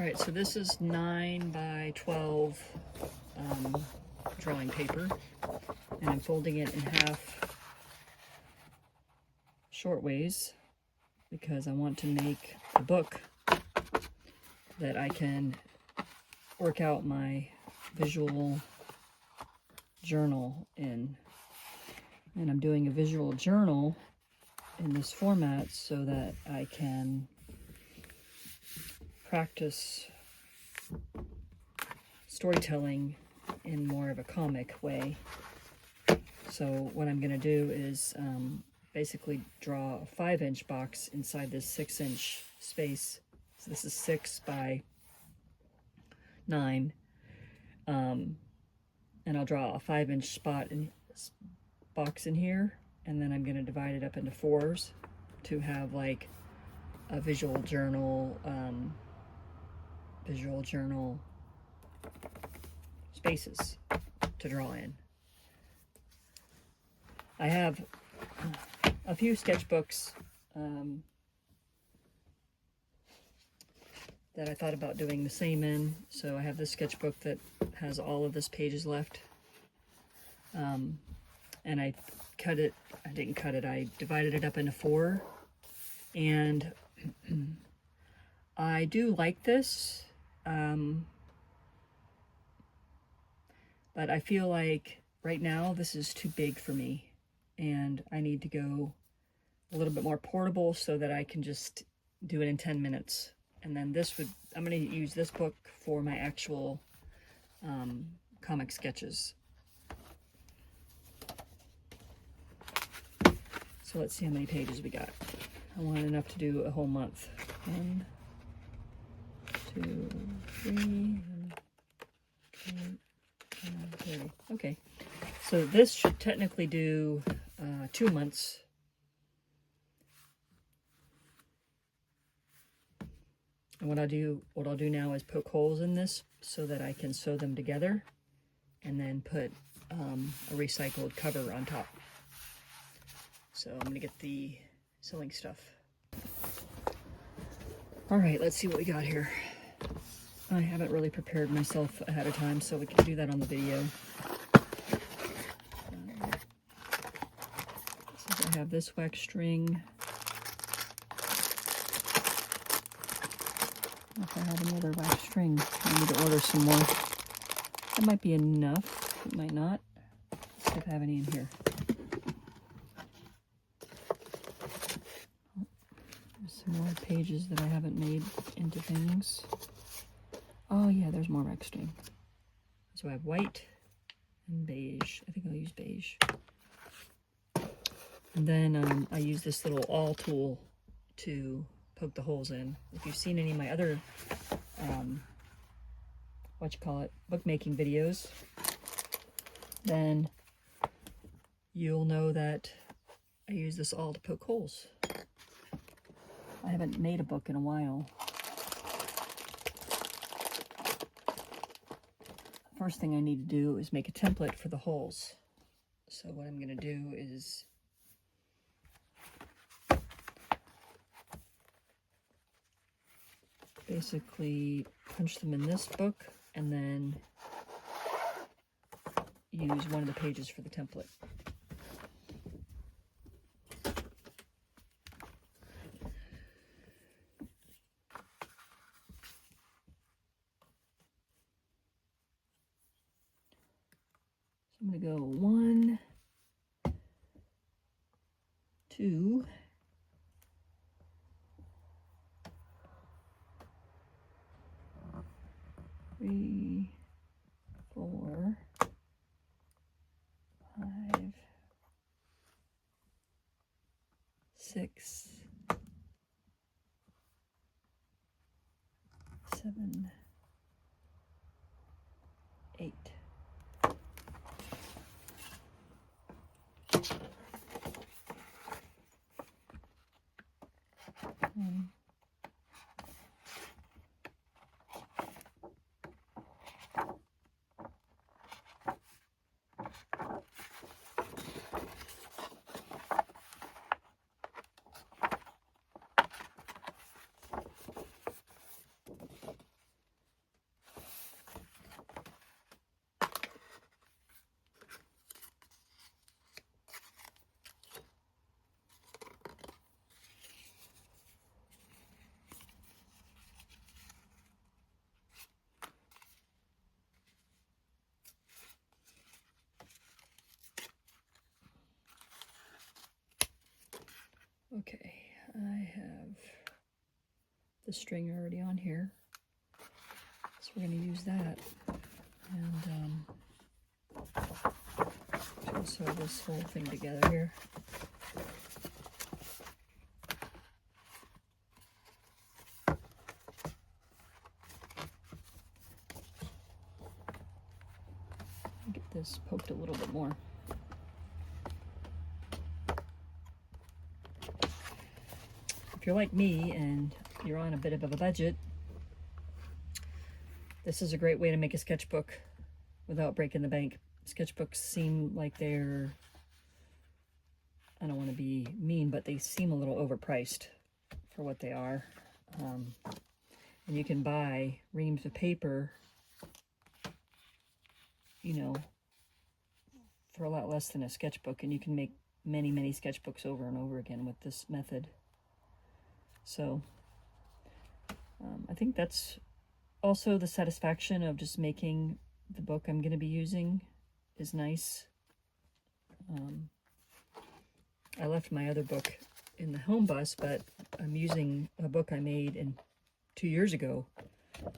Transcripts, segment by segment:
Alright, so this is 9 by 12 drawing paper, and I'm folding it in half short ways because I want to make a book that I can work out my visual journal in. And I'm doing a visual journal in this format so that I can practice storytelling in more of a comic way. So what I'm going to do is basically draw a 5-inch box inside this 6-inch space. So this is 6 by 9. And I'll draw a 5-inch box in here, and then I'm going to divide it up into 4s to have like a visual journal spaces to draw in. I have a few sketchbooks that I thought about doing the same in. So I have this sketchbook that has all of this pages left. And I divided it up into 4. And I do like this, but I feel like right now this is too big for me, and I need to go a little bit more portable so that I can just do it in 10 minutes. And then I'm going to use this book for my actual comic sketches. So let's see how many pages we got. I want enough to do a whole month. 1, 2, 3, 30. Okay, so this should technically do 2 months. And what I'll do now is poke holes in this so that I can sew them together, and then put a recycled cover on top. So I'm going to get the sewing stuff. All right, let's see what we got here. I haven't really prepared myself ahead of time, so we can do that on the video. Since I have this wax string, if I have another wax string, I need to order some more. That might be enough, it might not. Let's see if I have any in here. Some more pages that I haven't made into things. Oh yeah, there's more wax string. So I have white and beige. I think I'll use beige. And then I use this little awl tool to poke the holes in. If you've seen any of my other bookmaking videos, then you'll know that I use this awl to poke holes. I haven't made a book in a while. First thing I need to do is make a template for the holes. So what I'm going to do is basically punch them in this book and then use one of the pages for the template. I'm going to go 1, 2, 3, 4, 5, 6, 7, 8. Okay, I have the string already on here, so we're going to use that. And to sew this whole thing together here. Get this poked a little bit more. If you're like me and you're on a bit of a budget, this is a great way to make a sketchbook without breaking the bank. Sketchbooks seem like they're, I don't want to be mean, but they seem a little overpriced for what they are. And you can buy reams of paper, you know, for a lot less than a sketchbook, and you can make many, many sketchbooks over and over again with this method. So I think that's also the satisfaction of just making the book I'm going to be using is nice. I left my other book in the home bus, but I'm using a book I made 2 years ago,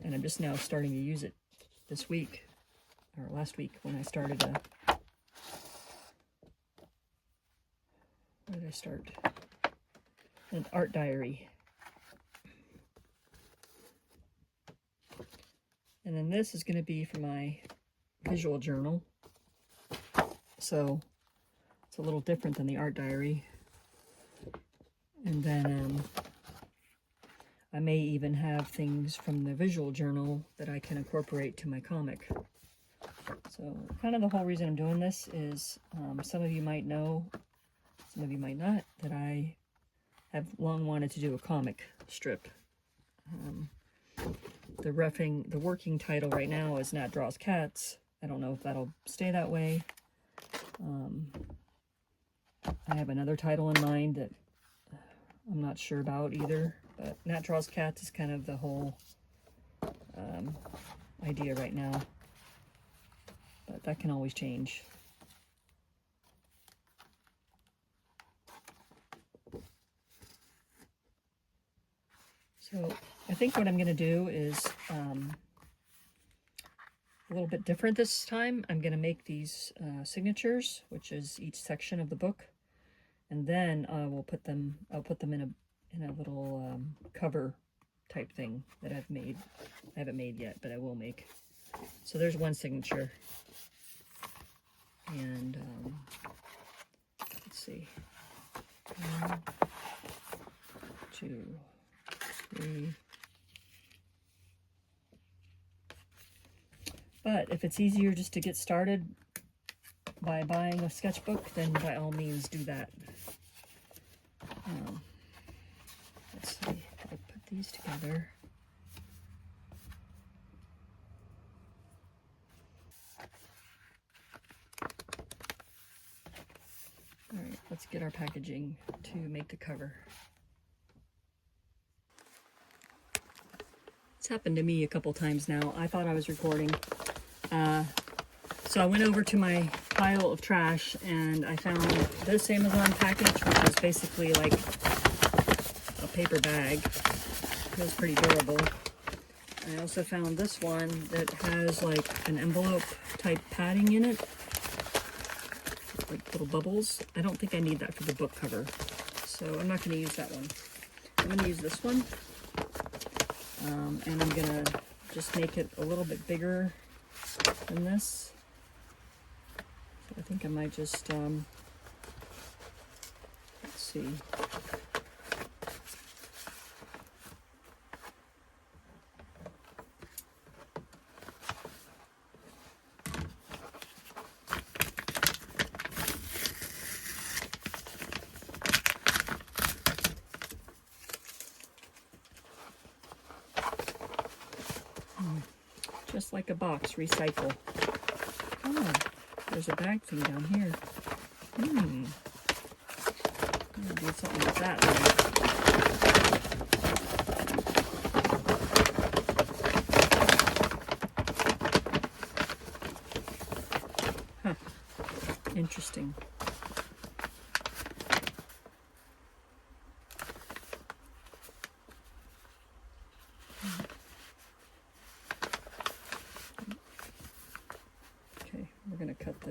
and I'm just now starting to use it this week, or last week when I started where did I start? An art diary. And then this is going to be for my visual journal. So it's a little different than the art diary. And then I may even have things from the visual journal that I can incorporate to my comic. So kind of the whole reason I'm doing this is some of you might know, some of you might not, that I have long wanted to do a comic strip. The working title right now is Nat Draws Cats. I don't know if that'll stay that way. I have another title in mind that I'm not sure about either, but Nat Draws Cats is kind of the whole idea right now, but that can always change. So I think what I'm going to do is a little bit different this time. I'm going to make these signatures, which is each section of the book, and then I'll put them in a little cover type thing that I've made. I haven't made yet, but I will make. So there's one signature, and let's see, 1, 2, 3. But if it's easier just to get started by buying a sketchbook, then by all means do that. Let's see if I put these together. All right, let's get our packaging to make the cover. It's happened to me a couple times now. I thought I was recording. So I went over to my pile of trash and I found this Amazon package, which was basically like a paper bag. It was pretty durable. I also found this one that has like an envelope type padding in it, like little bubbles. I don't think I need that for the book cover, so I'm not going to use that one. I'm going to use this one, and I'm going to just make it a little bit bigger than this. So I think I might just, let's see. Just like a box, recycle. Oh, there's a bag thing down here. I'm gonna do something with that one. Huh. Interesting.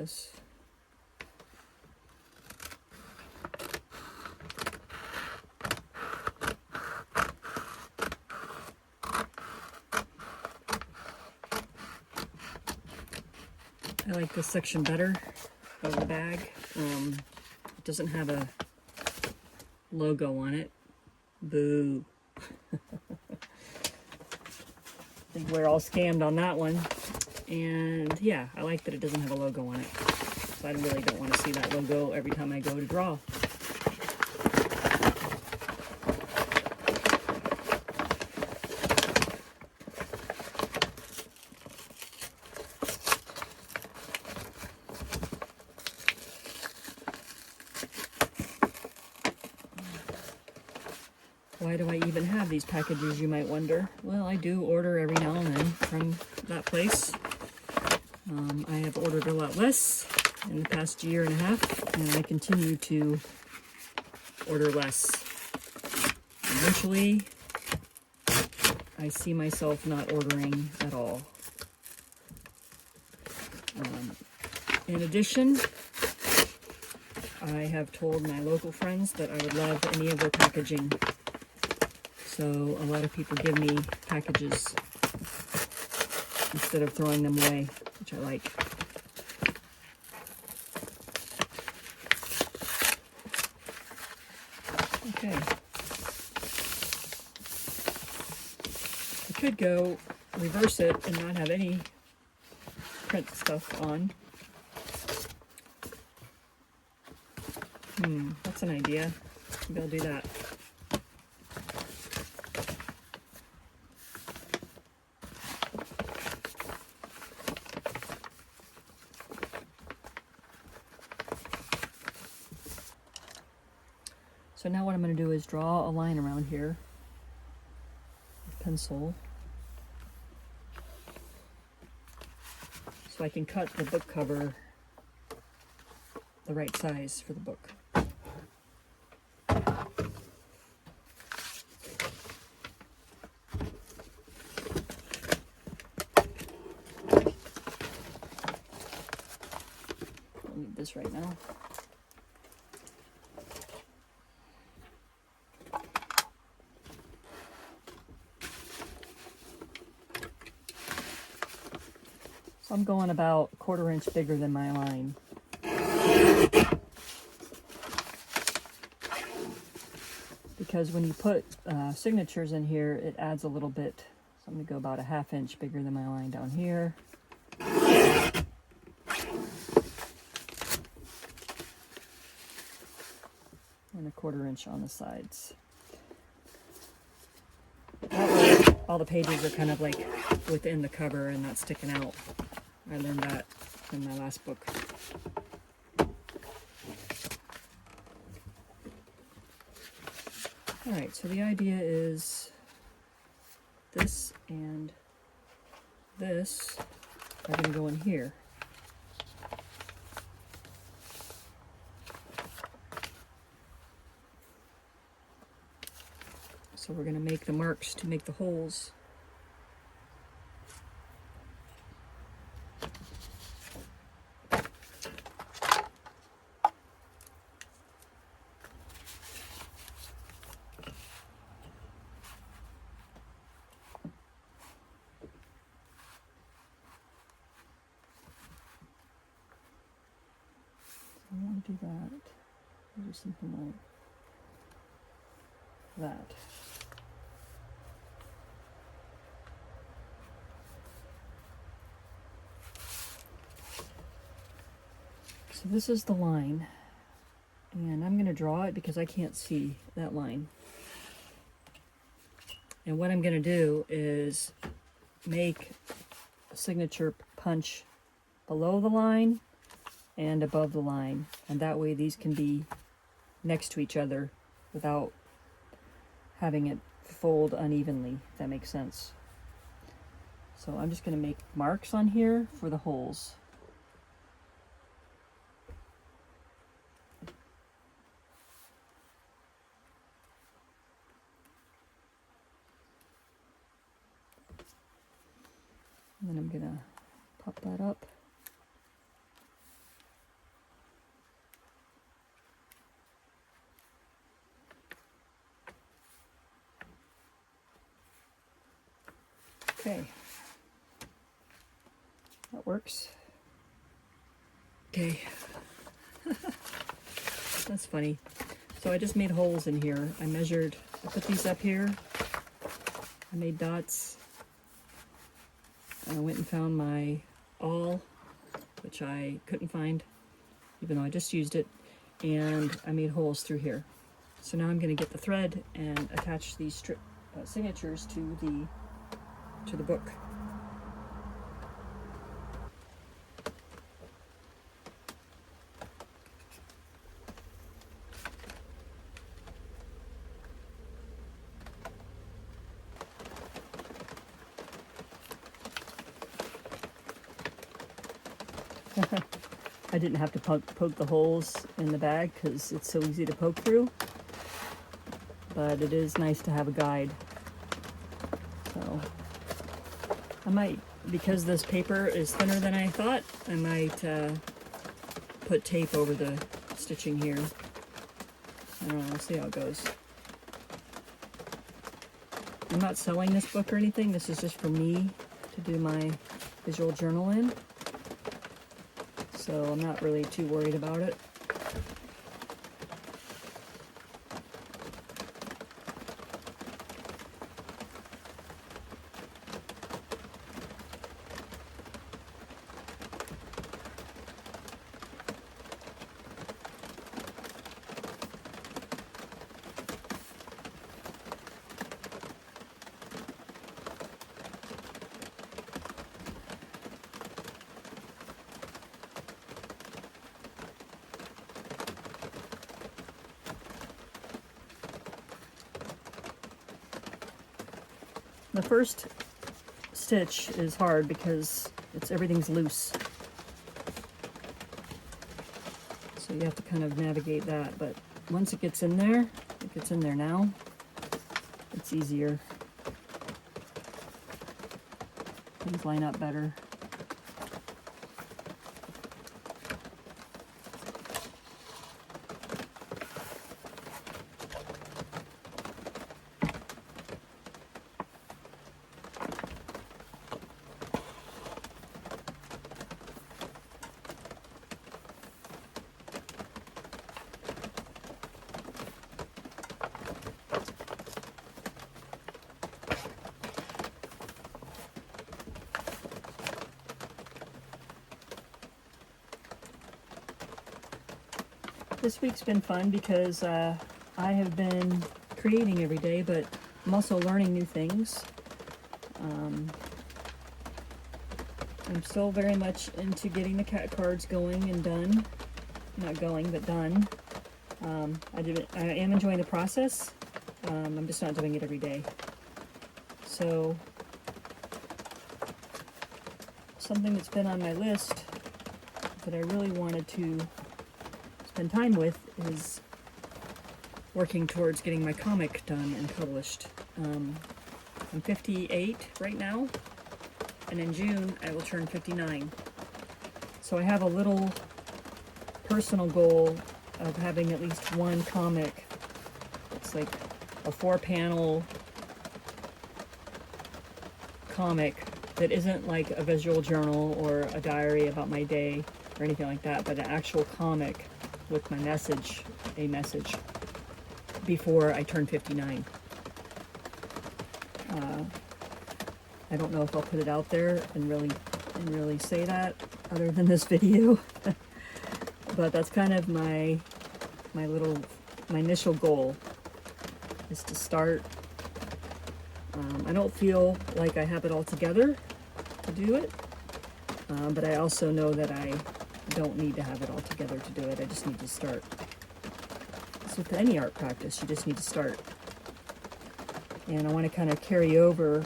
this. I like this section better of the bag. It doesn't have a logo on it. Boo. I think we're all scammed on that one. And yeah, I like that it doesn't have a logo on it. So I really don't want to see that logo every time I go to draw. Why do I even have these packages, you might wonder? Well, I do order every now and then from that place. I have ordered a lot less in the past year and a half, and I continue to order less. Eventually, I see myself not ordering at all. In addition, I have told my local friends that I would love any of their packaging. So a lot of people give me packages instead of throwing them away, which I like. Okay. I could go reverse it and not have any print stuff on. That's an idea. Maybe I'll do that. So now what I'm going to do is draw a line around here with pencil so I can cut the book cover the right size for the book. I'll need this right now. I'm going about 1/4 inch bigger than my line. Because when you put signatures in here, it adds a little bit. So I'm going to go about 1/2 inch bigger than my line down here. And 1/4 inch on the sides. That way, all the pages are kind of like within the cover and not sticking out. I learned that in my last book. Alright, so the idea is this and this are going to go in here. So we're going to make the marks to make the holes. I want to do that. I'll do something like that. So this is the line, and I'm going to draw it because I can't see that line. And what I'm going to do is make a signature punch below the line and above the line, and that way these can be next to each other without having it fold unevenly, if that makes sense. So I'm just going to make marks on here for the holes. And then I'm going to pop that up. Okay. That works. Okay. That's funny. So I just made holes in here. I put these up here. I made dots. I went and found my awl, which I couldn't find, even though I just used it. And I made holes through here. So now I'm going to get the thread and attach these signatures to the book. I didn't have to poke the holes in the bag because it's so easy to poke through, but it is nice to have a guide. So I might, because this paper is thinner than I thought, I might put tape over the stitching here. I don't know, we'll see how it goes. I'm not selling this book or anything, this is just for me to do my visual journal in. So I'm not really too worried about it. The first stitch is hard because everything's loose. So you have to kind of navigate that, but once it gets in there now, it's easier. Things line up better. This week's been fun because I have been creating every day, but I'm also learning new things. I'm still very much into getting the cat cards going and done. Not going, but done. I am enjoying the process. I'm just not doing it every day. So, something that's been on my list that I really wanted to spend time with is working towards getting my comic done and published. I'm 58 right now, and in June I will turn 59. So I have a little personal goal of having at least one comic. It's like a 4-panel comic that isn't like a visual journal or a diary about my day or anything like that, but an actual comic with my message, a message, before I turn 59. I don't know if I'll put it out there and really say that other than this video, but that's kind of my initial goal, is to start. I don't feel like I have it all together to do it, but I also know that I don't need to have it all together to do it. I just need to start. So with any art practice, you just need to start. And I want to kind of carry over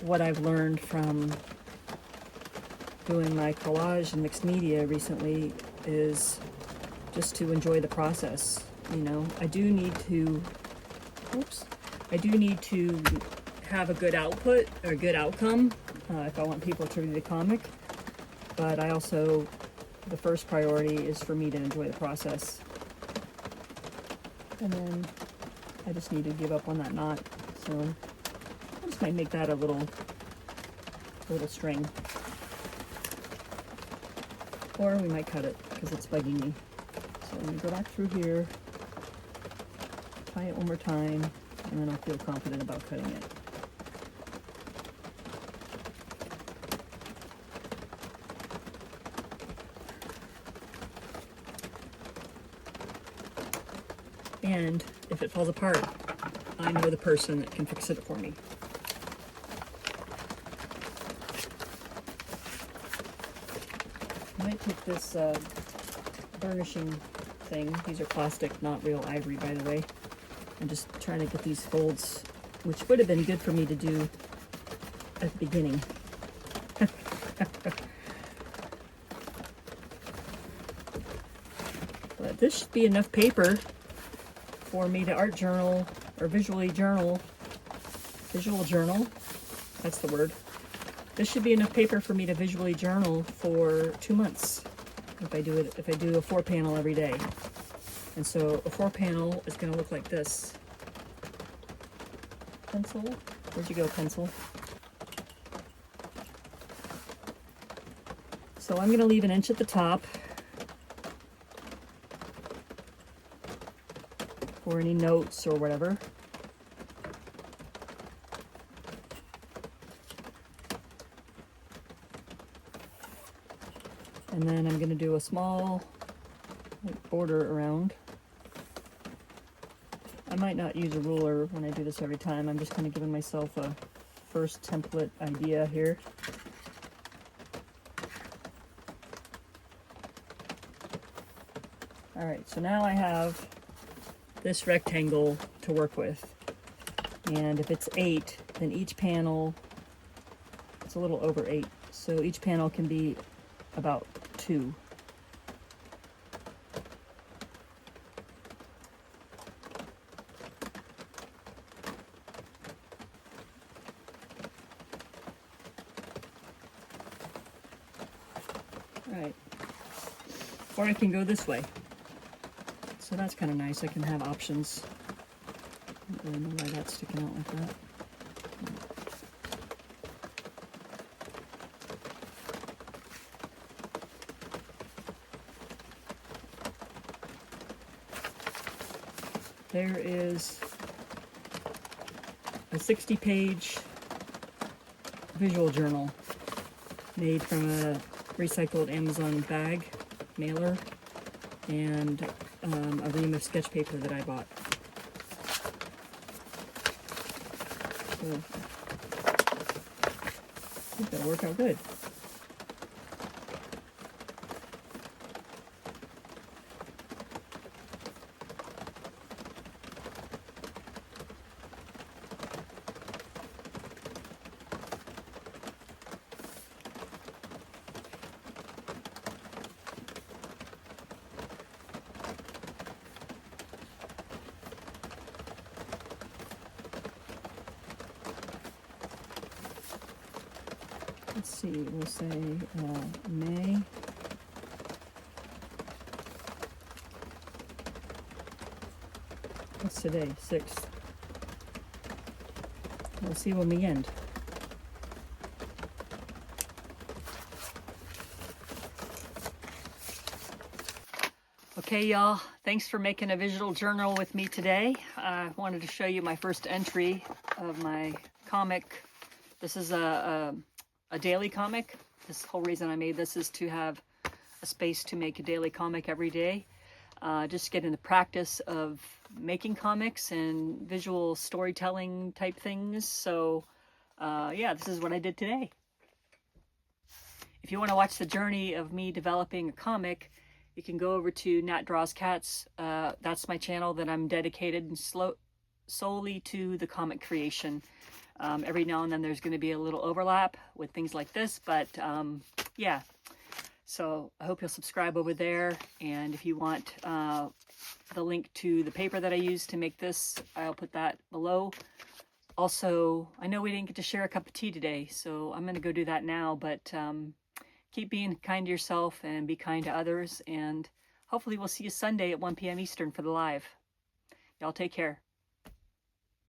what I've learned from doing my collage and mixed media recently, is just to enjoy the process. You know, I do need to have a good output or a good outcome if I want people to read the comic. But I also, the first priority is for me to enjoy the process. And then I just need to give up on that knot. So I'm just just might make that a little string. Or we might cut it because it's bugging me. So let me go back through here, tie it one more time, and then I'll feel confident about cutting it. And if it falls apart, I know the person that can fix it for me. I might take this burnishing thing. These are plastic, not real ivory, by the way. I'm just trying to get these folds, which would have been good for me to do at the beginning. But this should be enough paper for me to art journal or visual journal, that's the word. This should be enough paper for me to visually journal for 2 months if I do a 4-panel every day. And so a 4-panel is going to look like this. Pencil, where'd you go, pencil? So I'm going to leave 1 inch at the top for any notes or whatever. And then I'm going to do a small border around. I might not use a ruler when I do this every time. I'm just kind of giving myself a first template idea here. All right, so now I have this rectangle to work with. And if it's 8, then each panel, it's a little over 8. So each panel can be about 2. All right. Or I can go this way. So that's kind of nice. I can have options. I don't really know why that's sticking out like that. There is a 60-page visual journal made from a recycled Amazon bag mailer and a ream of sketch paper that I bought. So I think that'll work out good. Let's see, we'll say May. What's today? 6th. We'll see when we end. Okay, y'all, thanks for making a visual journal with me today. I wanted to show you my first entry of my comic. This is a daily comic. This whole reason I made this is to have a space to make a daily comic every day. Just get in the practice of making comics and visual storytelling type things. So yeah, this is what I did today. If you want to watch the journey of me developing a comic, you can go over to Nat Draws Cats. That's my channel that I'm dedicated solely to the comic creation. Every now and then there's going to be a little overlap with things like this, but yeah. So I hope you'll subscribe over there, and if you want the link to the paper that I used to make this, I'll put that below. Also, I know we didn't get to share a cup of tea today, so I'm going to go do that now, but keep being kind to yourself and be kind to others, and hopefully we'll see you Sunday at 1 p.m. Eastern for the live. Y'all take care.